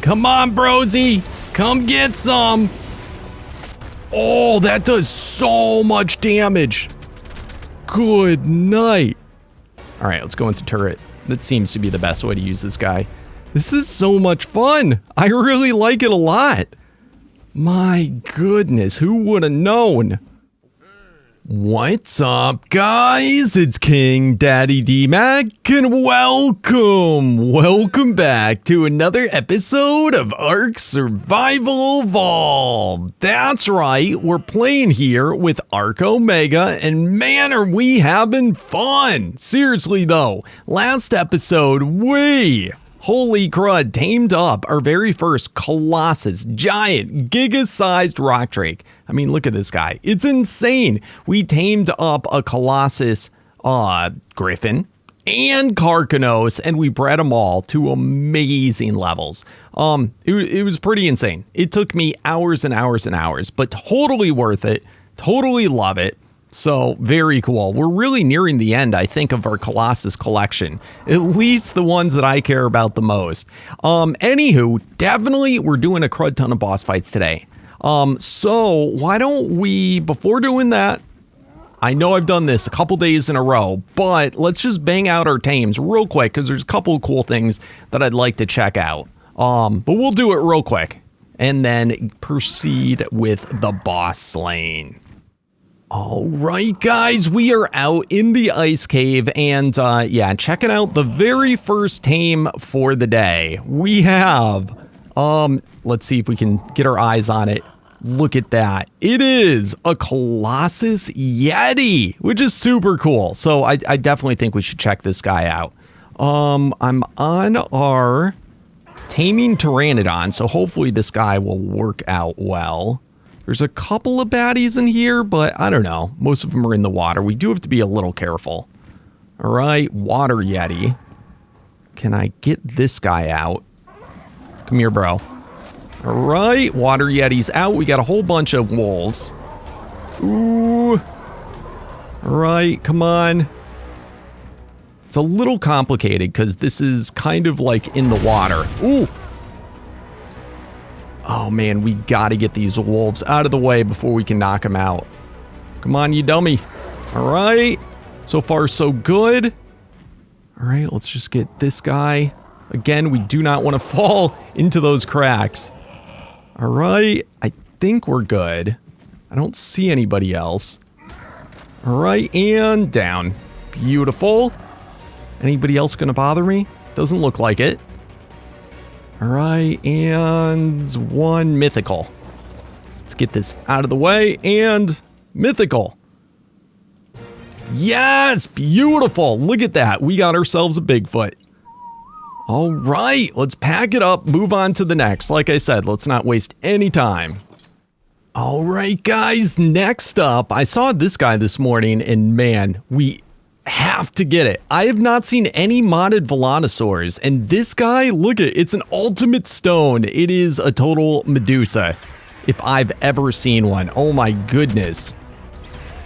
Come on, Brosy. Come get some. Oh, that does so much damage. Good night. All right, let's go into turret. That seems to be the best way to use this guy. This is so much fun. I really like it a lot. My goodness, who would have known? What's up, guys? It's KingDaddyDMAC, and welcome back to another episode of ARK Survival Evolved. That's right, we're playing here with ARK Omega, and man, are we having fun. Seriously though, last episode, holy crud, tamed up our very first Colossus, giant, giga-sized rock drake. I mean, look at this guy. It's insane. We tamed up a Colossus Griffin and Carcanos, and we bred them all to amazing levels. It was pretty insane. It took me hours and hours and hours, but totally worth it. Totally love it. So very cool. We're really nearing the end, I think, of our Colossus collection. At least the ones that I care about the most. Anywho, definitely we're doing a crud ton of boss fights today. So why don't we, before doing that, I know I've done this a couple days in a row, but let's just bang out our tames real quick because there's a couple of cool things that I'd like to check out. But we'll do it real quick and then proceed with the boss slaying. All right, guys, we are out in the ice cave and yeah, checking out the very first tame for the day. We have, let's see if we can get our eyes on it. Look at that. It is a Colossus Yeti, which is super cool. So I definitely think we should check this guy out. I'm on our taming Pteranodon, so hopefully this guy will work out well. There's a couple of baddies in here, but I don't know. Most of them are in the water. We do have to be a little careful. All right, Water Yeti. Can I get this guy out? Come here, bro. All right, Water Yeti's out. We got a whole bunch of wolves. Ooh. All right, come on. It's a little complicated because this is kind of like in the water. Ooh. Oh, man, we got to get these wolves out of the way before we can knock them out. Come on, you dummy. All right. So far, so good. All right, let's just get this guy. Again, we do not want to fall into those cracks. All right, I think we're good. I don't see anybody else. All right, and down. Beautiful. Anybody else going to bother me? Doesn't look like it. All right, and one mythical. Let's get this out of the way, and mythical. Yes, beautiful. Look at that. We got ourselves a Bigfoot. All right, let's pack it up, move on to the next. Like I said, let's not waste any time. All right, guys, next up, I saw this guy this morning, and man, we have to get it. I have not seen any modded Velonasaurs, and this guy, look at it, it's an ultimate stone. It is a total Medusa, if I've ever seen one. Oh my goodness.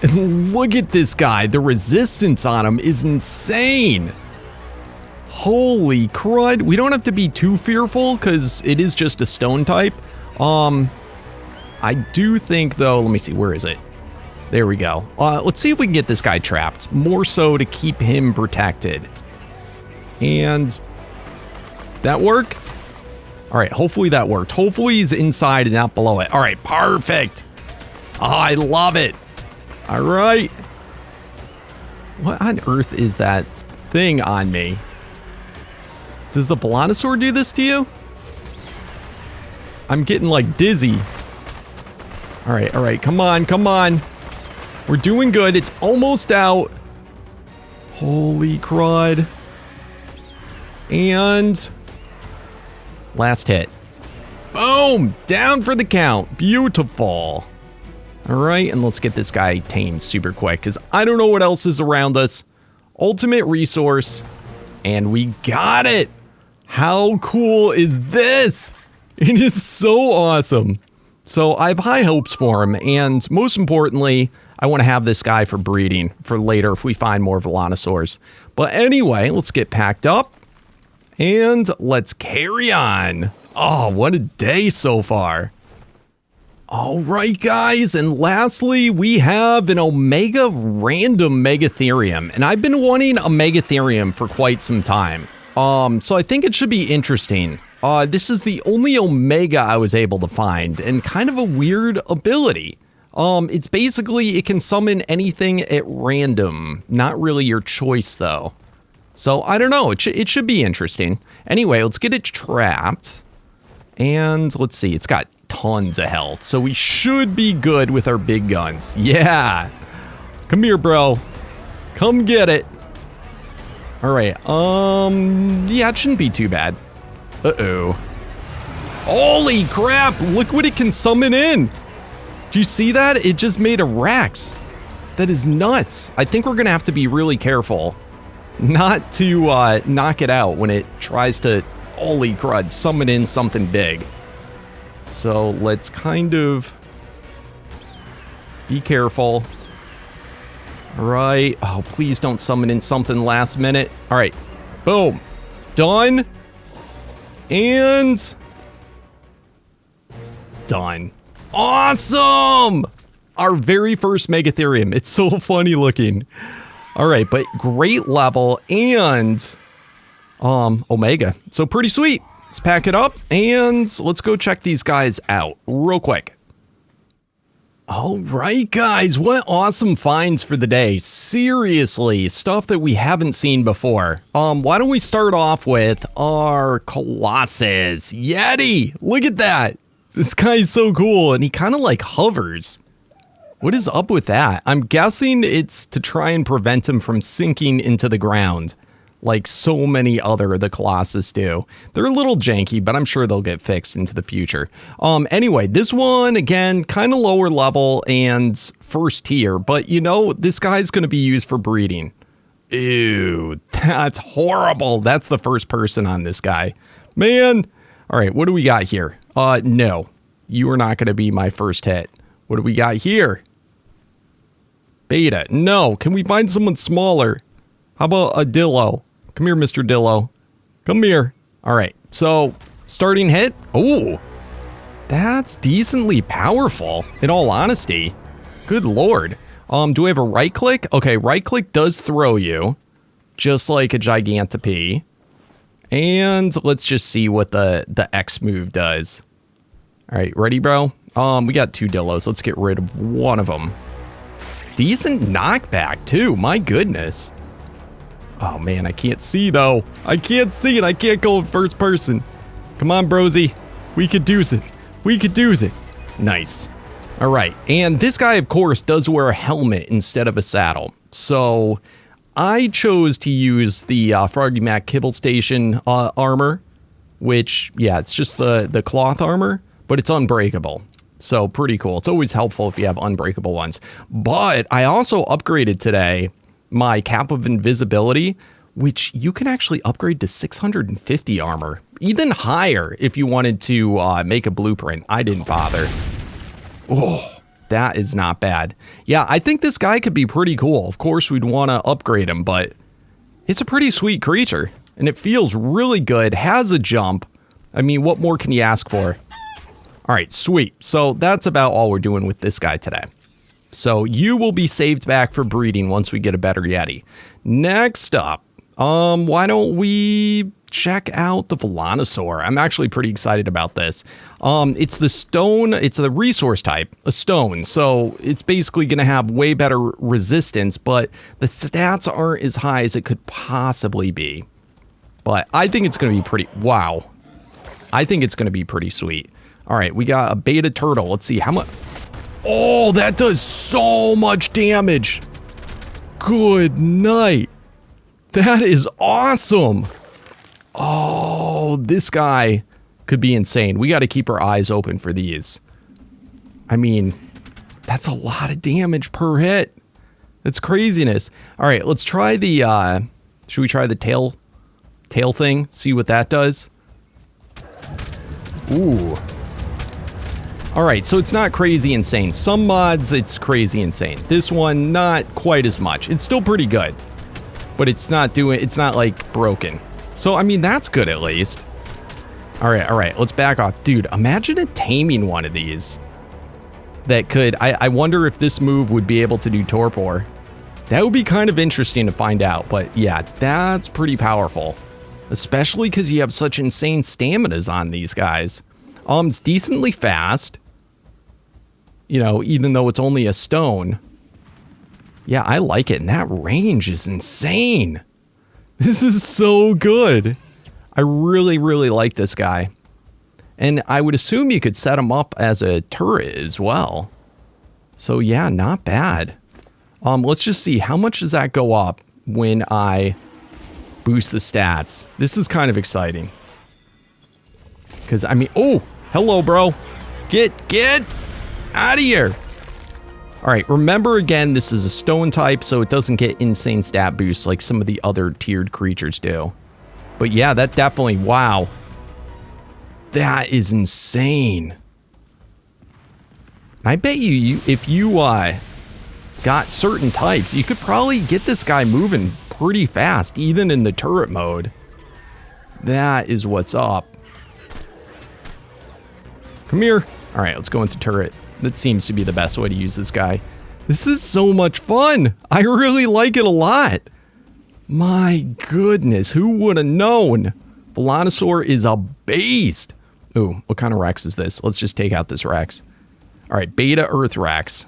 And look at this guy. The resistance on him is insane. Holy crud. We don't have to be too fearful because it is just a stone type. I do think, though, let me see, where is it? There we go. Let's see if we can get this guy trapped. More so to keep him protected. And that work? All right, hopefully that worked. Hopefully he's inside and not below it. All right, perfect. Oh, I love it. All right. What on earth is that thing on me? Does the Valanosaur do this to you? I'm getting like dizzy. All right, come on, come on. We're doing good. It's almost out. Holy crud. And last hit. Boom! Down for the count. Beautiful. All right, and let's get this guy tamed super quick because I don't know what else is around us. Ultimate resource. And we got it. How cool is this? It is so awesome. So I have high hopes for him, and most importantly, I want to have this guy for breeding for later if we find more Velonasaurs. But anyway, let's get packed up, and let's carry on. Oh, what a day so far. All right, guys, and lastly, we have an Omega random Megatherium, and I've been wanting a Megatherium for quite some time. So I think it should be interesting. This is the only Omega I was able to find, and kind of a weird ability. It's basically, it can summon anything at random, not really your choice, though. So, I don't know, it should be interesting. Anyway, let's get it trapped, and let's see, it's got tons of health, so we should be good with our big guns. Yeah! Come here, bro. Come get it. Alright, yeah, it shouldn't be too bad. Uh-oh. Holy crap, look what it can summon in! Do you see that? It just made a Rex. That is nuts. I think we're gonna have to be really careful not to knock it out when it tries to, holy crud, summon in something big. So let's kind of be careful. All right. Oh, please don't summon in something last minute. All right. Boom. Done. And done. Awesome. Our very first Megatherium. It's so funny looking. All right, but great level and Omega. So pretty sweet. Let's pack it up and let's go check these guys out real quick. All right, guys, what awesome finds for the day. Seriously, stuff that we haven't seen before. Why don't we start off with our Colossus Yeti? Look at that. This guy's so cool, and he kind of like hovers. What is up with that? I'm guessing it's to try and prevent him from sinking into the ground, like so many other of the Colossus do. They're a little janky, but I'm sure they'll get fixed into the future. Anyway, this one, again, kind of lower level and first tier, but you know, this guy's going to be used for breeding. Ew, that's horrible. That's the first person on this guy. Man. All right, what do we got here? No, you are not going to be my first hit. What do we got here? Beta. No, can we find someone smaller? How about a Dillo? Come here, Mr. Dillo. Come here. All right, so starting hit. Oh, that's decently powerful, in all honesty. Good lord. Do we have a right click? Okay, right click does throw you, just like a Gigantopy. And let's just see what the X move does. All right, ready, bro? We got two Dillos. Let's get rid of one of them. Decent knockback, too. My goodness. Oh, man, I can't see, though. I can't see it. I can't go in first person. Come on, brosy. We could do it. We could do it. Nice. All right. And this guy, of course, does wear a helmet instead of a saddle. So I chose to use the Froggy Mac Kibble Station armor, which, yeah, it's just the cloth armor, but it's unbreakable. So pretty cool. It's always helpful if you have unbreakable ones. But I also upgraded today my Cap of Invisibility, which you can actually upgrade to 650 armor. Even higher if you wanted to make a blueprint. I didn't bother. Oh, that is not bad. Yeah, I think this guy could be pretty cool. Of course, we'd want to upgrade him, but it's a pretty sweet creature. And it feels really good. Has a jump. I mean, what more can you ask for? All right, sweet. So that's about all we're doing with this guy today. So you will be saved back for breeding once we get a better Yeti. Next up, why don't we check out the Velonasaur? I'm actually pretty excited about this. It's the stone, it's the resource type, a stone. So it's basically going to have way better resistance, but the stats aren't as high as it could possibly be. But I think it's going to be pretty, wow. I think it's going to be pretty sweet. All right, we got a beta turtle. Let's see how much. Oh, that does so much damage. Good night. That is awesome. Oh, this guy could be insane. We got to keep our eyes open for these. I mean, that's a lot of damage per hit. That's craziness. All right, let's try the, should we try the tail thing? See what that does? Ooh. All right, so it's not crazy insane. Some mods, it's crazy insane. This one, not quite as much. It's still pretty good, but it's not like broken. So, I mean, that's good at least. All right, let's back off. Dude, imagine it taming one of these. That could, I wonder if this move would be able to do torpor. That would be kind of interesting to find out, but yeah, that's pretty powerful. Especially because you have such insane staminas on these guys. It's decently fast. You know, even though it's only a stone. Yeah, I like it, and that range is insane. This is so good. I really, really like this guy. And I would assume you could set him up as a turret as well. So yeah, not bad. Let's just see, how much does that go up when I boost the stats? This is kind of exciting. Because, I mean, oh, hello, bro. Get out of here. All right, remember again, this is a stone type, so it doesn't get insane stat boosts like some of the other tiered creatures do. But yeah, that definitely, wow. That is insane. I bet you if you got certain types, you could probably get this guy moving pretty fast, even in the turret mode. That is what's up. Come here. All right, let's go into turret. That seems to be the best way to use this guy. This is so much fun. I really like it a lot. My goodness, who would have known? Velonasaur is a beast. Ooh, what kind of Rex is this? Let's just take out this Rex. All right, Beta Earth Rex.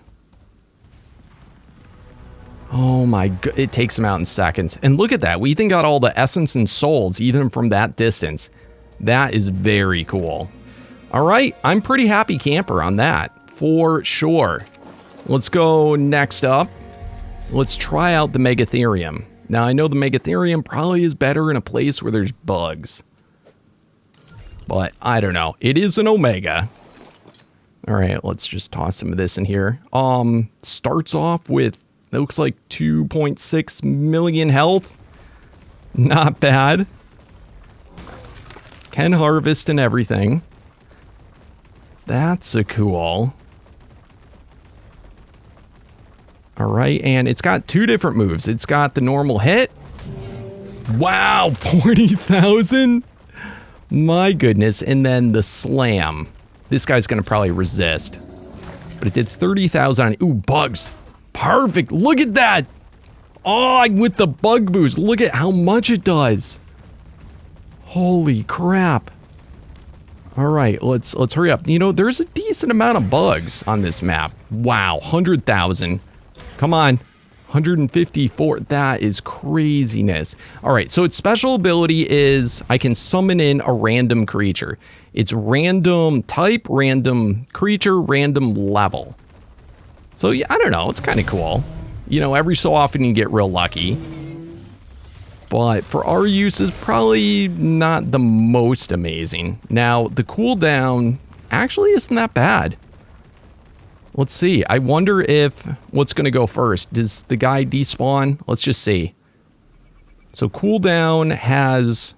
Oh my god, it takes him out in seconds. And look at that, we even got all the essence and souls even from that distance. That is very cool. All right, I'm pretty happy camper on that, for sure. Let's go next up. Let's try out the Megatherium. Now, I know the Megatherium probably is better in a place where there's bugs. But I don't know. It is an Omega. All right, let's just toss some of this in here. Starts off with, it looks like 2.6 million health. Not bad. Can harvest and everything. That's a cool. All right, and it's got two different moves. It's got the normal hit. Wow, 40,000? My goodness, and then the slam. This guy's gonna probably resist. But it did 30,000 on, ooh, bugs. Perfect, look at that. Oh, with the bug boost, look at how much it does. Holy crap. All right, let's hurry up. You know, there's a decent amount of bugs on this map. Wow, 100,000. Come on. 154. That is craziness. All right, so its special ability is I can summon in a random creature. It's random type, random creature, random level. So yeah, I don't know. It's kind of cool. You know, every so often you get real lucky. But for our uses, probably not the most amazing. Now, the cooldown actually isn't that bad. Let's see. I wonder if what's going to go first. Does the guy despawn? Let's just see. So cooldown has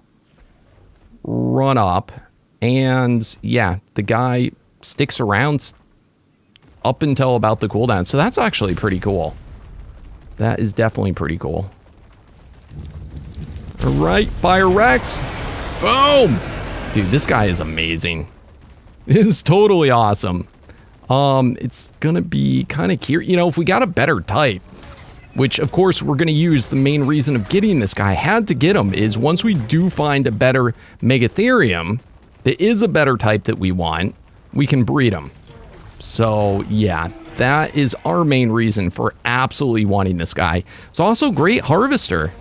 run up. And yeah, the guy sticks around up until about the cooldown. So that's actually pretty cool. That is definitely pretty cool. All right, Fire Rex. Boom. Dude, this guy is amazing. This is totally awesome. It's gonna be kind of curious. You know, if we got a better type, which of course we're gonna use, the main reason of getting this guy, had to get him, is once we do find a better Megatherium, that is a better type that we want, we can breed him. So yeah, that is our main reason for absolutely wanting this guy. It's also a great harvester.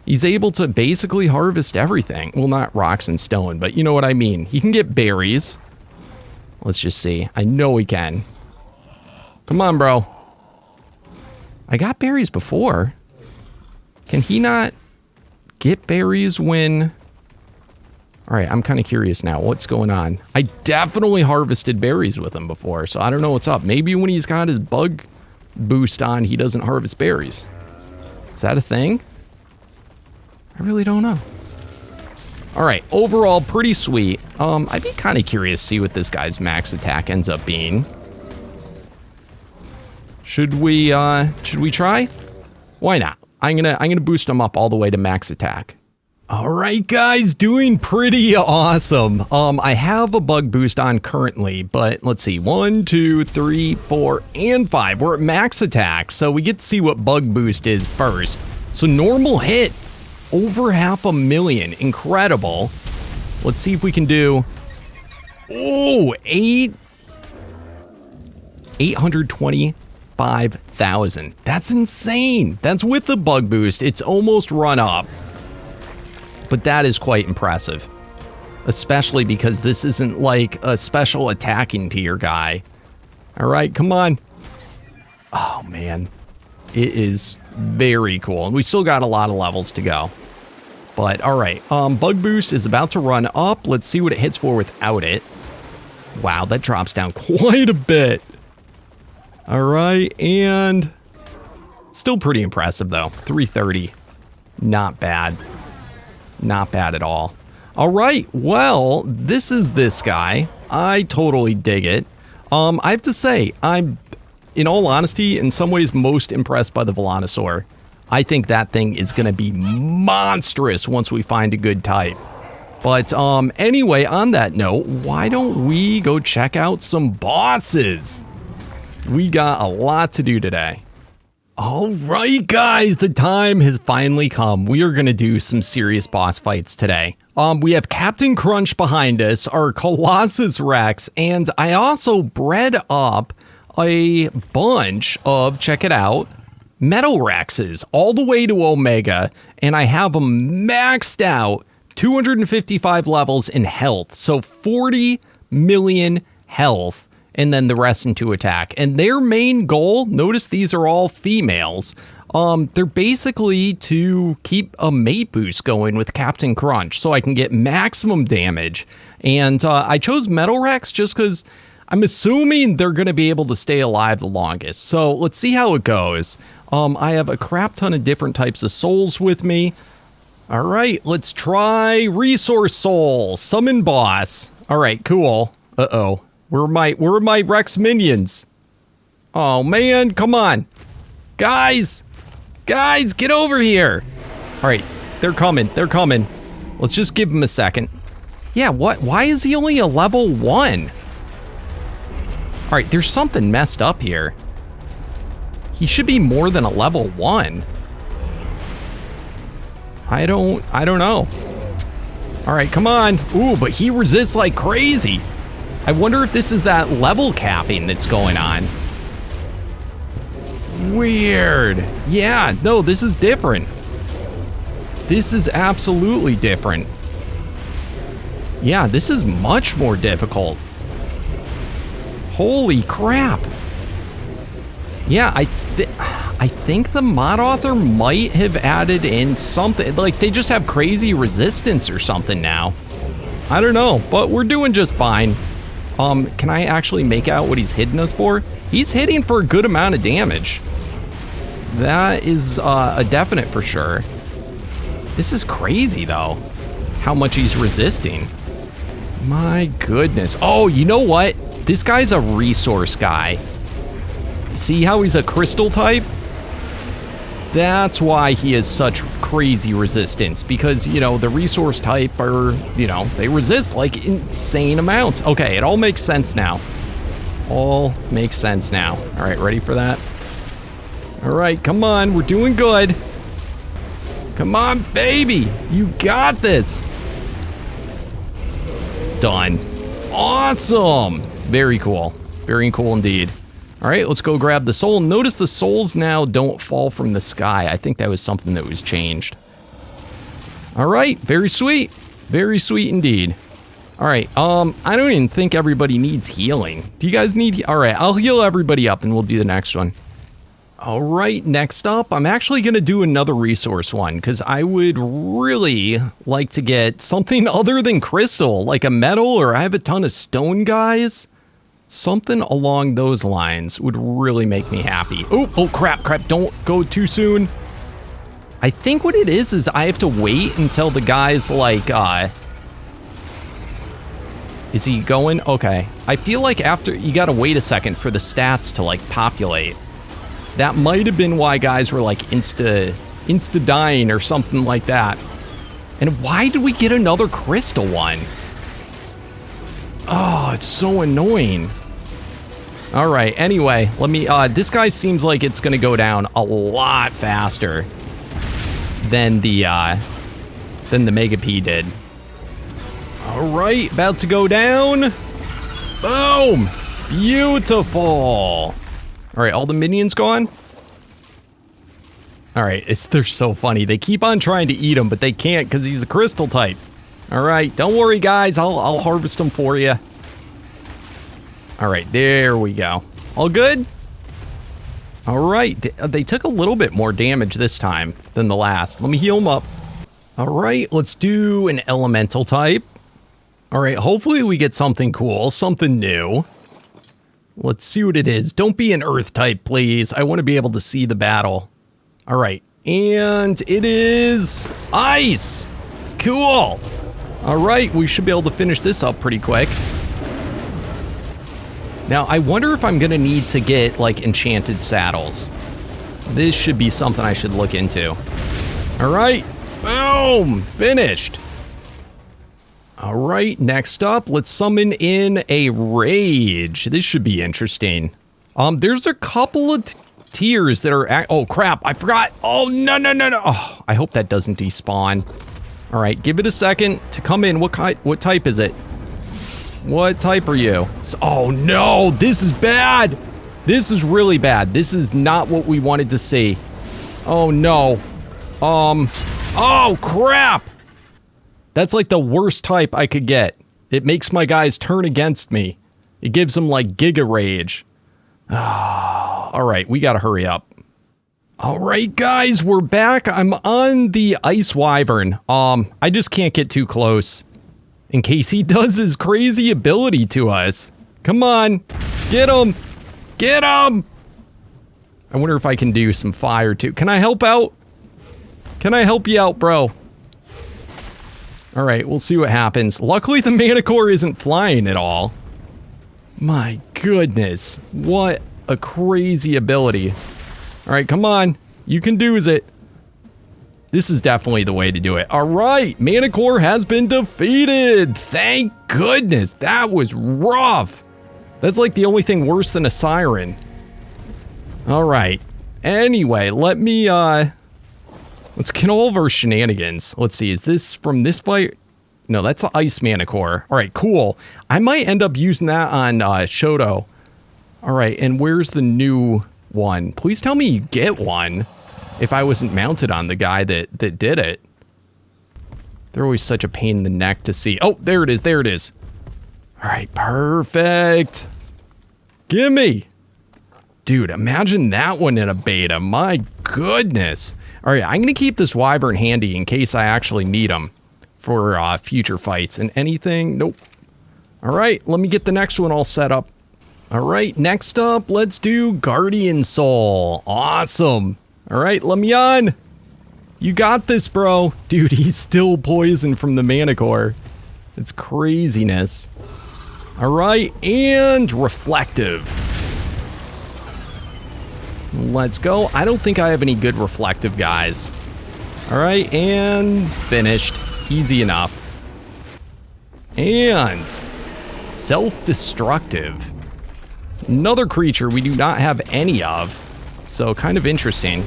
He's able to basically harvest everything. Well, not rocks and stone, but you know what I mean. He can get berries. Let's just see. I know he can. Come on, bro. I got berries before. Can he not get berries when... All right, I'm kind of curious now. What's going on? I definitely harvested berries with him before, so I don't know what's up. Maybe when he's got his bug boost on, he doesn't harvest berries. Is that a thing? I really don't know. All right, overall, pretty sweet. I'd be kind of curious to see what this guy's max attack ends up being. Should we try? Why not? I'm gonna boost him up all the way to max attack. All right, guys, doing pretty awesome. I have a bug boost on currently, but let's see, 1, 2, 3, 4, and 5. We're at max attack, so we get to see what bug boost is first. So normal hit, over 500,000, incredible. Let's see if we can do, 825,000. That's insane. That's with the bug boost. It's almost run up. But that is quite impressive, especially because this isn't like a special attacking tier guy. All right, come on. Oh, man. It is very cool. And we still got a lot of levels to go. But all right, bug boost is about to run up. Let's see what it hits for without it. Wow, that drops down quite a bit. All right, and still pretty impressive, though. 330. Not bad. Not bad at all. All right, well, this is this guy. I totally dig it. I have to say, I'm, in all honesty, in some ways most impressed by the Velonasaur. I think that thing is going to be monstrous once we find a good type. But anyway, on that note, why don't we go check out some bosses? We got a lot to do today. All right, guys, the time has finally come. We are going to do some serious boss fights today. We have Captain Crunch behind us, our Colossus Rex, and I also bred up a bunch of, check it out, Metal Rexes all the way to Omega, and I have them maxed out, 255 levels in health, so 40 million health. And then the rest into attack. And their main goal, notice these are all females, they're basically to keep a mate boost going with Captain Crunch so I can get maximum damage. And I chose Metal Rex just because I'm assuming they're going to be able to stay alive the longest. So let's see how it goes. I have a crap ton of different types of souls with me. All right, let's try Resource Soul, Summon Boss. All right, cool. Uh-oh. Where are my Rex minions? Oh, man, come on. Guys, get over here. All right, they're coming. Let's just give them a second. Yeah, what? Why is he only a level 1? All right, there's something messed up here. He should be more than a level 1. I don't know. All right, come on. Ooh, but he resists like crazy. I wonder if this is that level capping that's going on. Weird. Yeah, no, this is different. This is absolutely different. Yeah, this is much more difficult. Holy crap. Yeah, I think the mod author might have added in something. Like, they just have crazy resistance or something now. I don't know, but we're doing just fine. Can I actually make out what he's hitting us for? He's hitting for a good amount of damage. That is a definite for sure. This is crazy, though, how much he's resisting. My goodness. Oh, you know what? This guy's a resource guy. See how he's a crystal type? That's why he has such crazy resistance, because, you know, the resource type are, you know, they resist like insane amounts. Okay, it all makes sense now. All makes sense now. All right, ready for that? All right, come on, we're doing good. Come on, baby, you got this. Done. Awesome. Very cool indeed. All right, let's go grab the soul. Notice the souls now don't fall from the sky. I think that was something that was changed. All right, very sweet indeed. All right, I don't even think everybody needs healing. Do you guys need? All right, I'll heal everybody up and we'll do the next one. All right, next up, I'm actually gonna do another resource one because I would really like to get something other than crystal, like a metal, or I have a ton of stone guys. Something along those lines would really make me happy. Oh, crap, don't go too soon. I think what it is I have to wait until the guy's like, is he going? Okay. I feel like after, you gotta wait a second for the stats to like populate. That might have been why guys were like insta dying or something like that. And why did we get another crystal one? Oh, it's so annoying. All right, anyway, let me, this guy seems like it's gonna go down a lot faster than the Mega P did. All right, about to go down. Boom! Beautiful! All right, all the minions gone? All right, they're so funny. They keep on trying to eat him, but they can't because he's a crystal type. All right, don't worry, guys. I'll harvest them for you. All right, there we go. All good? All right, they took a little bit more damage this time than the last. Let me heal them up. All right, let's do an elemental type. All right, hopefully we get something cool, something new. Let's see what it is. Don't be an earth type, please. I want to be able to see the battle. All right, and it is ice. Cool. All right, we should be able to finish this up pretty quick. Now, I wonder if I'm going to need to get, like, enchanted saddles. This should be something I should look into. All right, boom, finished. All right, next up, let's summon in a rage. This should be interesting. There's a couple of tiers that are... oh, crap, I forgot. Oh, no. Oh, I hope that doesn't despawn. All right, give it a second to come in. What type is it? What type are you? Oh, no, this is bad. This is really bad. This is not what we wanted to see. Oh, no. Oh, crap. That's like the worst type I could get. It makes my guys turn against me. It gives them like Giga Rage. All right, we gotta hurry up. All right, guys, we're back. I'm on the Ice Wyvern. I just can't get too close in case he does his crazy ability to us. Come on, get him. Get him. I wonder if I can do some fire too. Can I help out? Can I help you out, bro? All right, we'll see what happens. Luckily, the Manticore isn't flying at all. My goodness, what a crazy ability. All right, come on. You can do it. This is definitely the way to do it. All right, Manticore has been defeated. Thank goodness. That was rough. That's like the only thing worse than a siren. All right. Anyway, let me, let's get all of our shenanigans. Let's see, is this from this fight? No, that's the Ice Manticore. All right, cool. I might end up using that on Shoto. All right, and where's the new one? Please tell me you get one if I wasn't mounted on the guy that did it. They're always such a pain in the neck to see. Oh, there it is, there it is. All right, perfect. Gimme. Dude, imagine that one in a beta. My goodness. All right, I'm going to keep this Wyvern handy in case I actually need him for future fights. And anything? Nope. All right, let me get the next one all set up. All right, next up, let's do Guardian Soul. Awesome. All right, let me on. You got this, bro. Dude, he's still poisoned from the Manticore. It's craziness. All right, and Reflective. Let's go. I don't think I have any good reflective guys. All right, and finished. Easy enough. And self-destructive. Another creature we do not have any of. So kind of interesting.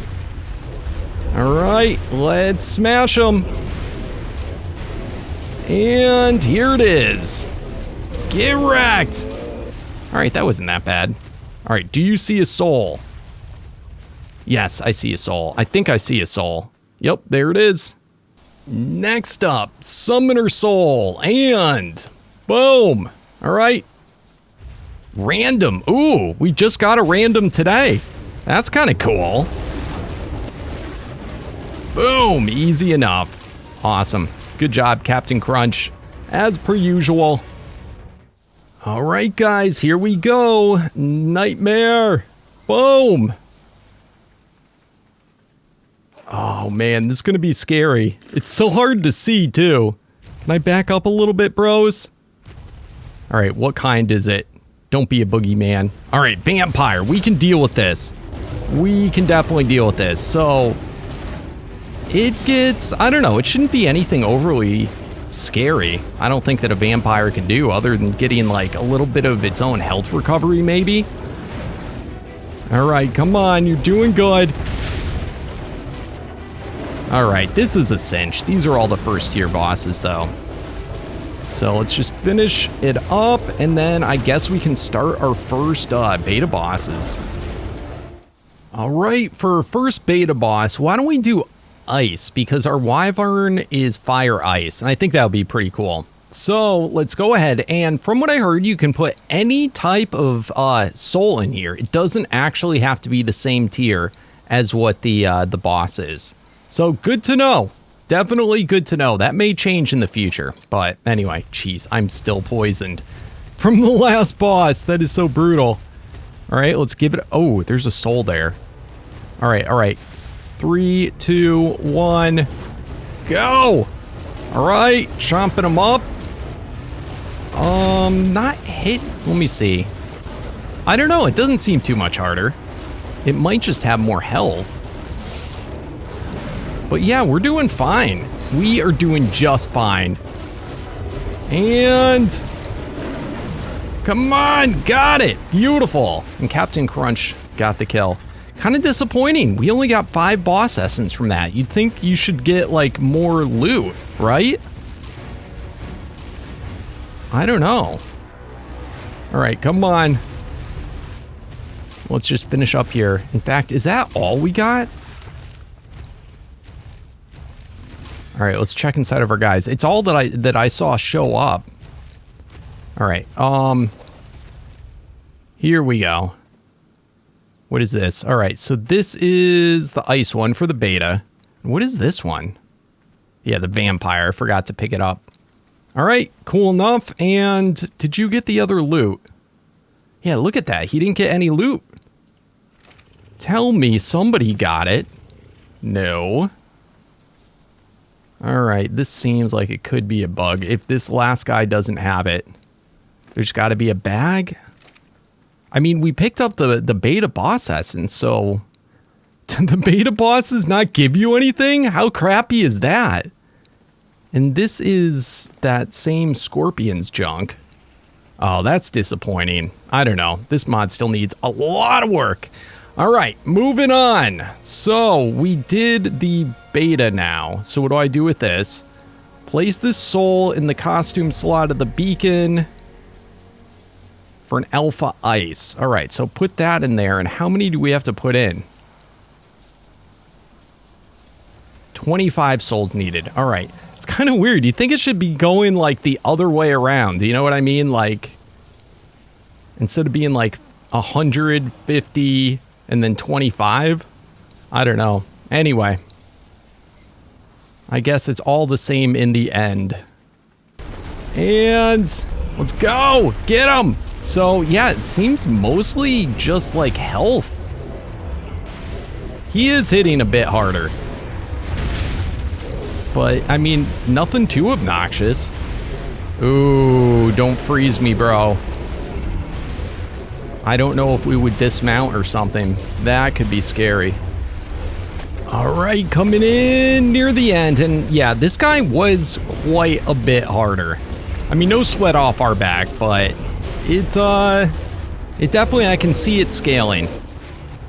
All right, let's smash them. And here it is. Get wrecked. All right, that wasn't that bad. All right, do you see a soul? Yes, I see a soul. I think I see a soul. Yep, there it is. Next up, Summoner Soul, and boom. All right. Random. Ooh, we just got a random today. That's kind of cool. Boom, easy enough. Awesome. Good job, Captain Crunch, as per usual. All right, guys, here we go. Nightmare. Boom. Oh, man, this is going to be scary. It's so hard to see, too. Can I back up a little bit, bros? All right, what kind is it? Don't be a boogeyman. All right, vampire. We can deal with this. We can definitely deal with this. So, it gets, I don't know, it shouldn't be anything overly scary. I don't think that a vampire can do other than getting like a little bit of its own health recovery maybe. All right, come on, you're doing good. All right, this is a cinch. These are all the first tier bosses though. So let's just finish it up and then I guess we can start our first beta bosses. All right, for our first beta boss, why don't we do ice? Because our wyvern is fire ice, and I think that would be pretty cool. So let's go ahead, and from what I heard, you can put any type of soul in here. It doesn't actually have to be the same tier as what the boss is. So good to know. Definitely good to know. That may change in the future. But anyway, geez, I'm still poisoned from the last boss. That is so brutal. All right, let's give it... Oh, there's a soul there. All right, all right. 3, 2, 1, go! All right, chomping them up. Not hit. Let me see. I don't know. It doesn't seem too much harder. It might just have more health. But yeah, we're doing fine. We are doing just fine. And... come on, got it. Beautiful. And Captain Crunch got the kill. Kind of disappointing. We only got 5 boss essence from that. You'd think you should get like more loot, right? I don't know. All right, come on. Let's just finish up here. In fact, is that all we got? All right, let's check inside of our guys. It's all that I saw show up. All right. Here we go. What is this? All right, so this is the ice one for the beta. What is this one? Yeah, the vampire. I forgot to pick it up. All right, cool enough. And did you get the other loot? Yeah, look at that. He didn't get any loot. Tell me somebody got it. No. All right, this seems like it could be a bug. If this last guy doesn't have it, there's got to be a bag. I mean, we picked up the beta boss essence, so did the beta bosses not give you anything? How crappy is that? And this is that same Scorpion's junk. Oh, that's disappointing. I don't know. This mod still needs a lot of work. All right, moving on. So we did the beta now. So what do I do with this? Place this soul in the costume slot of the beacon for an alpha ice. All right, so put that in there. And how many do we have to put in? 25 souls needed. All right. It's kind of weird. You think it should be going like the other way around. Do you know what I mean? Like, instead of being like 150 and then 25? I don't know. Anyway. I guess it's all the same in the end. And let's go. Get him. So, yeah, it seems mostly just like health. He is hitting a bit harder. But, I mean, nothing too obnoxious. Ooh, don't freeze me, bro. I don't know if we would dismount or something. That could be scary. All right, coming in near the end. And, yeah, this guy was quite a bit harder. I mean, no sweat off our back, but it definitely, I can see it scaling.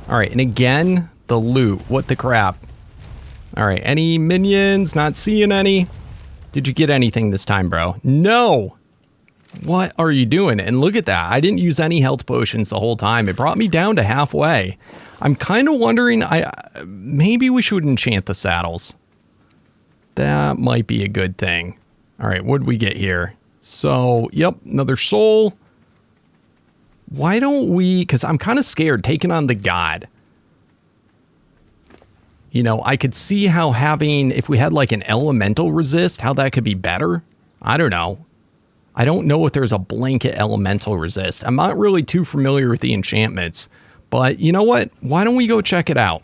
All right, and again, the loot. What the crap? All right, any minions? Not seeing any. Did you get anything this time, bro? No. What are you doing? And look at that. I didn't use any health potions the whole time. It brought me down to halfway. I'm kind of wondering, maybe we should enchant the saddles. That might be a good thing. All right, what did we get here? So, yep, another soul. Why don't we, because I'm kind of scared taking on the god. You know, I could see how having, if we had like an elemental resist, how that could be better. I don't know. I don't know if there's a blanket elemental resist. I'm not really too familiar with the enchantments. But you know what? Why don't we go check it out?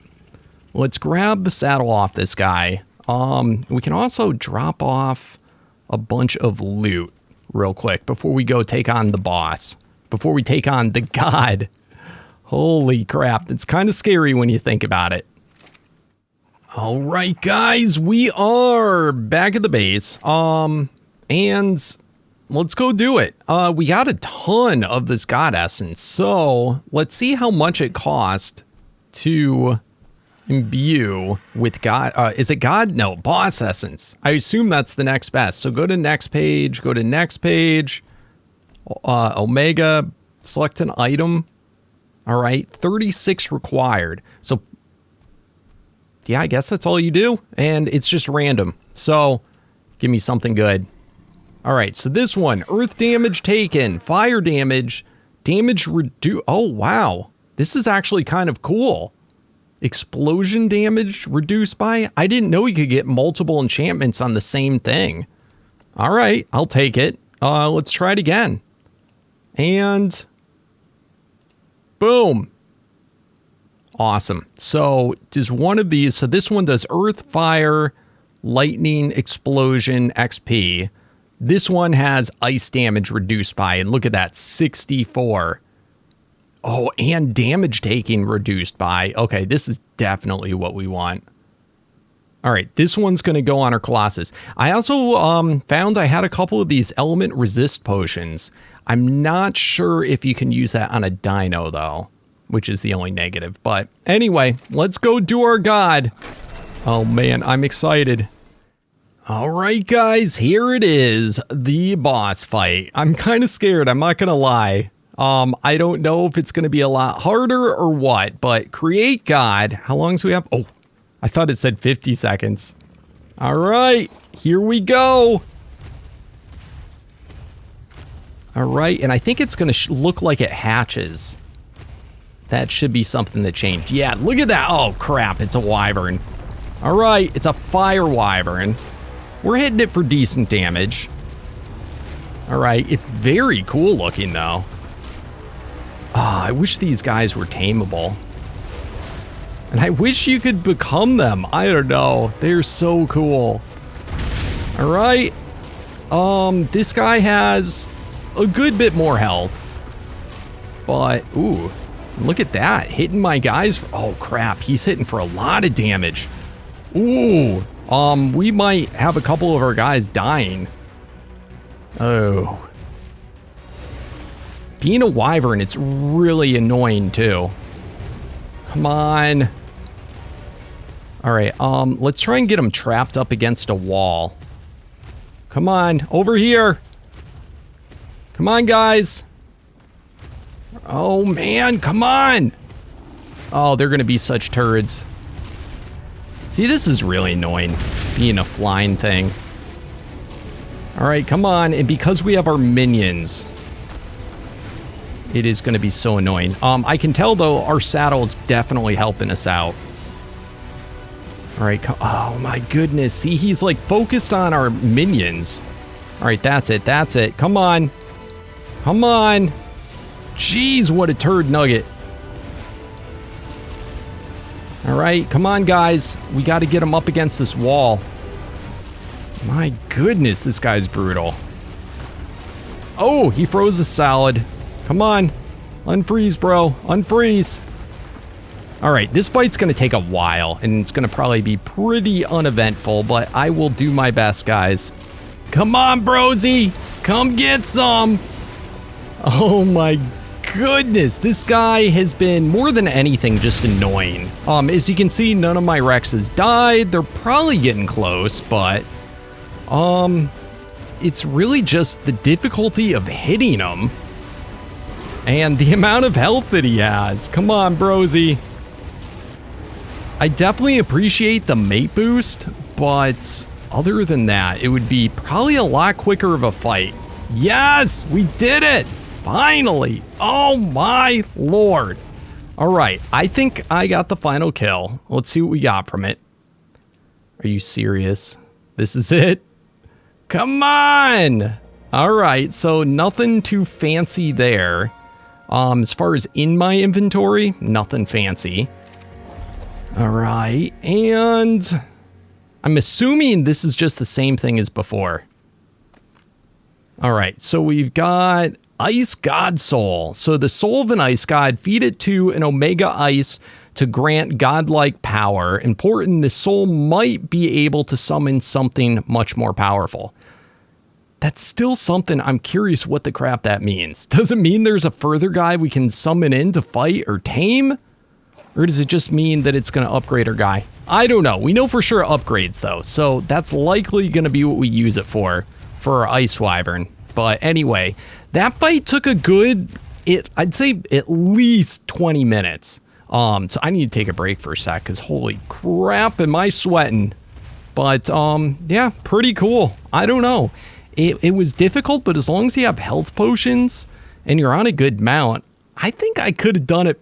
Let's grab the saddle off this guy. We can also drop off a bunch of loot real quick before we go take on the boss. Before we take on the god. Holy crap. It's kind of scary when you think about it. All right, guys, we are back at the base. And let's go do it. We got a ton of this God Essence, so let's see how much it cost to imbue with God. Is it God? No, Boss Essence. I assume that's the next best. So go to next page, Omega, select an item. All right, 36 required. So yeah, I guess that's all you do. And it's just random. So give me something good. All right, so this one, earth damage taken, fire damage, damage reduced. Oh, wow. This is actually kind of cool. Explosion damage reduced by. I didn't know you could get multiple enchantments on the same thing. All right, I'll take it. Let's try it again. And boom. Awesome. So does one of these, so this one does earth, fire, lightning, explosion, XP. This one has ice damage reduced by, and look at that, 64. Oh, and damage taking reduced by. Okay, this is definitely what we want. All right, this one's going to go on our Colossus. I also found I had a couple of these element resist potions. I'm not sure if you can use that on a dino, though, which is the only negative. But anyway, let's go do our god. Oh, man, I'm excited. All right, guys, here it is, the boss fight. I'm kind of scared, I'm not going to lie. I don't know if it's going to be a lot harder or what, but create God. How long do we have? Oh, I thought it said 50 seconds. All right, here we go. All right, and I think it's going to look like it hatches. That should be something that changed. Yeah, look at that. Oh, crap, it's a wyvern. All right, it's a fire wyvern. We're hitting it for decent damage. All right, it's very cool looking, though. Ah, I wish these guys were tameable. And I wish you could become them. I don't know. They're so cool. All right. This guy has a good bit more health. But, ooh, look at that. Hitting my guys. Oh, crap. He's hitting for a lot of damage. Ooh. We might have a couple of our guys dying. Oh. Being a wyvern, it's really annoying, too. Come on. All right, let's try and get him trapped up against a wall. Come on, over here. Come on, guys. Oh, man, come on. Oh, they're going to be such turds. See, this is really annoying, being a flying thing. All right, come on. And because we have our minions, it is going to be so annoying. I can tell, though, our saddle is definitely helping us out. All right. Oh, my goodness. See, he's, like, focused on our minions. All right, that's it. That's it. Come on. Come on. Jeez, what a turd nugget. All right, come on, guys. We got to get him up against this wall. My goodness, this guy's brutal. Oh, he froze a salad. Come on. Unfreeze, bro. Unfreeze. All right, this fight's going to take a while, and it's going to probably be pretty uneventful, but I will do my best, guys. Come on, brosy. Come get some. Oh, my goodness. This guy has been, more than anything, just annoying. As you can see, none of my Rexes died. They're probably getting close, but it's really just the difficulty of hitting him and the amount of health that he has. Come on, brosy. I definitely appreciate the mate boost, but other than that, it would be probably a lot quicker of a fight. Yes, we did it. Finally. Oh my lord. All right, I think I got the final kill. Let's see what we got from it. Are you serious? This is it? Come on. All right, so nothing too fancy there. As far as in my inventory, nothing fancy. All right, and I'm assuming this is just the same thing as before. All right, so we've got Ice God Soul. So the soul of an ice god, feed it to an Omega Ice to grant godlike power. Important, the soul might be able to summon something much more powerful. That's still something I'm curious what the crap that means. Does it mean there's a further guy we can summon in to fight or tame? Or does it just mean that it's going to upgrade our guy? I don't know. We know for sure upgrades, though. So that's likely going to be what we use it for our Ice Wyvern. But anyway, that fight took a good, I'd say at least 20 minutes. So I need to take a break for a sec, because holy crap, am I sweating. But yeah, pretty cool. I don't know. It was difficult, but as long as you have health potions and you're on a good mount, I think I could have done it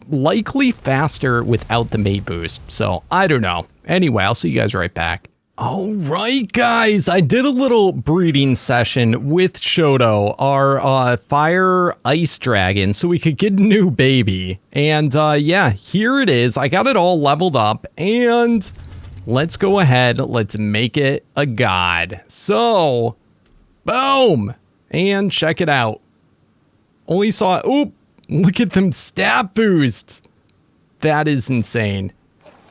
likely faster without the mate boost. So I don't know. Anyway, I'll see you guys right back. All right, guys, I did a little breeding session with Shoto, our fire ice dragon, so we could get a new baby. And yeah, here it is. I got it all leveled up, and let's go ahead. Let's make it a god. So, boom, and check it out. Only saw, oop. Look at them stat boosts. That is insane.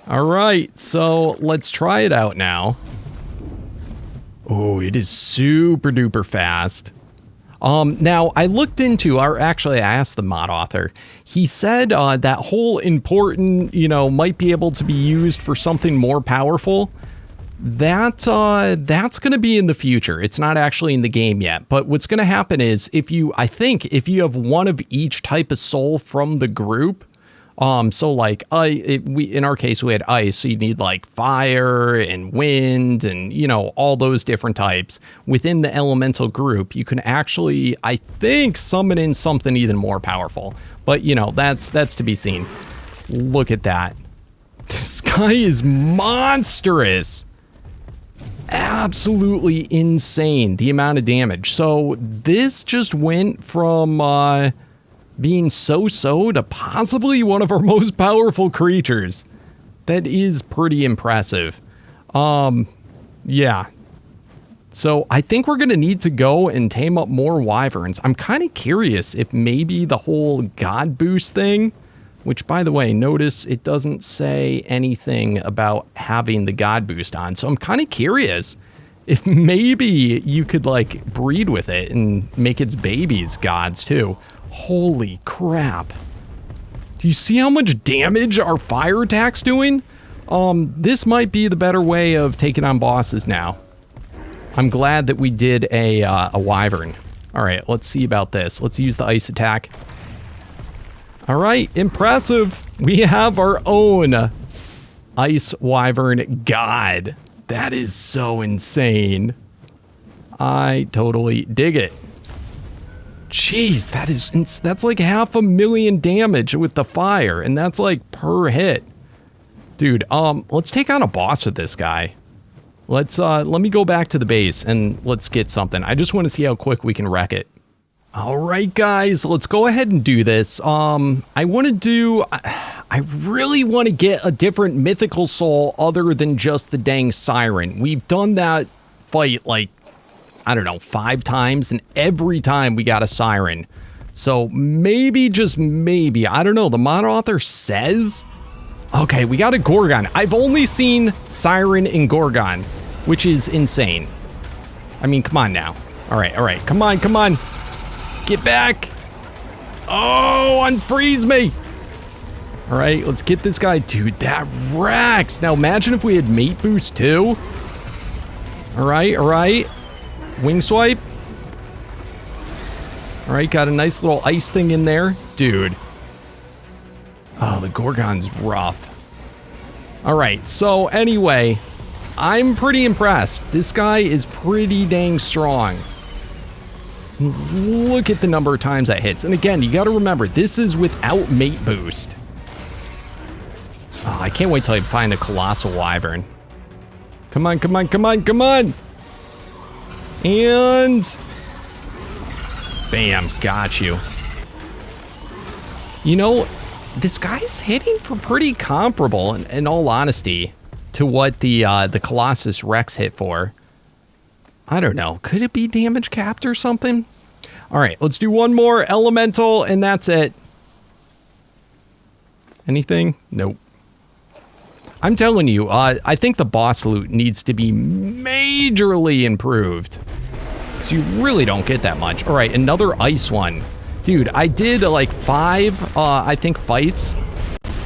All right, so let's try it out now. Oh, it is super duper fast. Now I looked into, or actually I asked the mod author. He said that whole important, might be able to be used for something more powerful. That's going to be in the future. It's not actually in the game yet. But what's going to happen is if you have one of each type of soul from the group, so like in our case we had ice, so you need like fire and wind and all those different types within the elemental group. You can actually, I think, summon in something even more powerful. But that's to be seen. Look at that. This guy is monstrous. Absolutely insane, the amount of damage. So this just went from being so-so to possibly one of our most powerful creatures. That is pretty impressive. Yeah. So I think we're going to need to go and tame up more wyverns. I'm kind of curious if maybe the whole god boost thing, which, by the way, notice it doesn't say anything about having the god boost on. So I'm kind of curious if maybe you could, like, breed with it and make its babies gods, too. Holy crap. Do you see how much damage our fire attack's doing? This might be the better way of taking on bosses now. I'm glad that we did a wyvern. All right, let's see about this. Let's use the ice attack. All right, impressive. We have our own Ice Wyvern God. That is so insane. I totally dig it. Jeez, that's like 500,000 damage with the fire, and that's like per hit. Dude, let's take on a boss with this guy. Let me go back to the base and let's get something. I just want to see how quick we can wreck it. All right, guys, let's go ahead and do this. I really want to get a different mythical soul other than just the dang siren. We've done that fight like, I don't know, 5 times, and every time we got a siren. So maybe, just maybe, I don't know, the mod author says. Okay, we got a Gorgon. I've only seen siren and Gorgon, which is insane. I mean, come on now. All right, come on. Get back. Oh, unfreeze me. All right, let's get this guy. Dude, that wrecks. Now, imagine if we had mate boost too. All right. Wing swipe. All right, got a nice little ice thing in there. Dude. Oh, the Gorgon's rough. All right, so anyway, I'm pretty impressed. This guy is pretty dang strong. Look at the number of times that hits. And again, you got to remember, this is without mate boost. Oh, I can't wait till I find a Colossal Wyvern. Come on. And bam, got you. This guy's hitting for pretty comparable, in all honesty, to what the Colossus Rex hit for. I don't know. Could it be damage capped or something? All right, let's do one more elemental, and that's it. Anything? Nope. I'm telling you, I think the boss loot needs to be majorly improved. Because you really don't get that much. All right, another ice one. Dude, I did like 5, I think, fights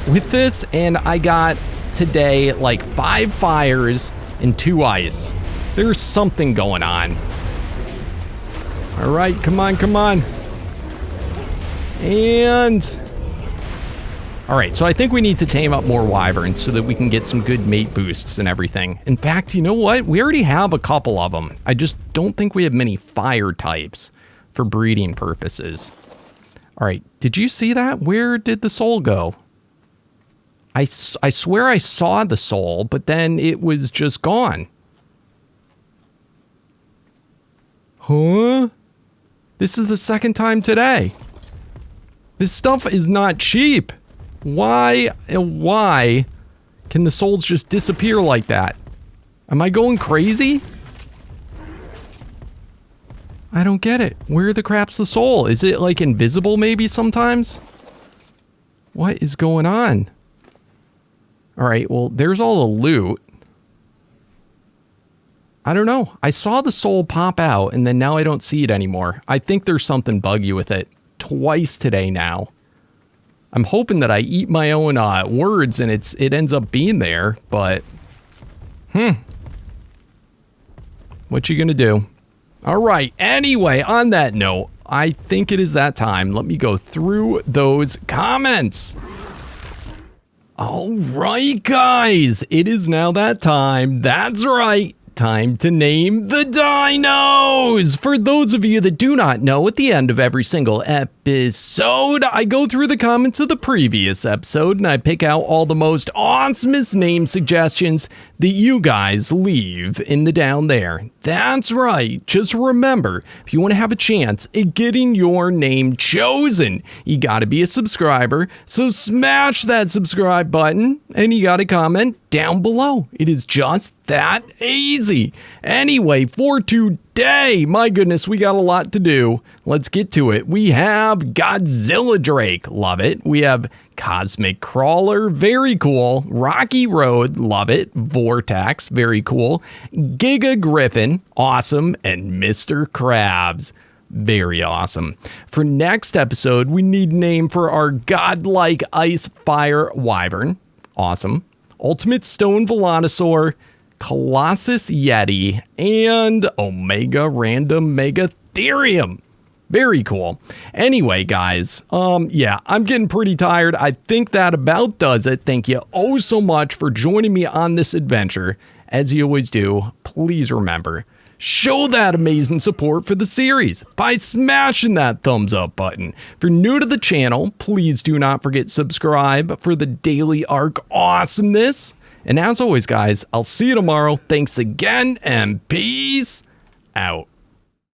with this. And I got today like 5 fires and 2 ice. There's something going on. All right, come on, come on. And... all right, so I think we need to tame up more wyverns so that we can get some good mate boosts and everything. In fact, you know what? We already have a couple of them. I just don't think we have many fire types for breeding purposes. All right, did you see that? Where did the soul go? I swear I saw the soul, but then it was just gone. Huh? This is the second time today. This stuff is not cheap. Why can the souls just disappear like that? Am I going crazy? I don't get it. Where the crap's the soul? Is it like invisible maybe sometimes? What is going on? All right, well, there's all the loot. I don't know. I saw the soul pop out and then now I don't see it anymore. I think there's something buggy with it. Twice today now. I'm hoping that I eat my own words and it ends up being there, but what you gonna do? All right, anyway, on that note, I think it is that time. Let me go through those comments. All right, guys, it is now that time. That's right. Time to name the dinos! For those of you that do not know, at the end of every single episode, I go through the comments of the previous episode and I pick out all the most awesomest name suggestions that you guys leave in the down there. That's right. Just remember, if you want to have a chance at getting your name chosen, you got to be a subscriber. So smash that subscribe button and you got to comment down below. It is just that easy. Anyway, for today, my goodness, we got a lot to do. Let's get to it. We have Godzilla Drake, love it. We have Cosmic Crawler, very cool. Rocky Road, love it. Vortex, very cool. Giga Griffin, awesome. And Mr. Krabs, very awesome. For next episode, we need a name for our godlike ice fire wyvern, awesome. Ultimate Stone Velonasaur, Colossus Yeti, and Omega Random Megatherium. Very cool. Anyway, guys, yeah, I'm getting pretty tired. I think that about does it. Thank you oh so much for joining me on this adventure. As you always do, please remember, show that amazing support for the series by smashing that thumbs up button. If you're new to the channel, please do not forget subscribe for the daily ARK awesomeness. And as always, guys, I'll see you tomorrow. Thanks again and peace out.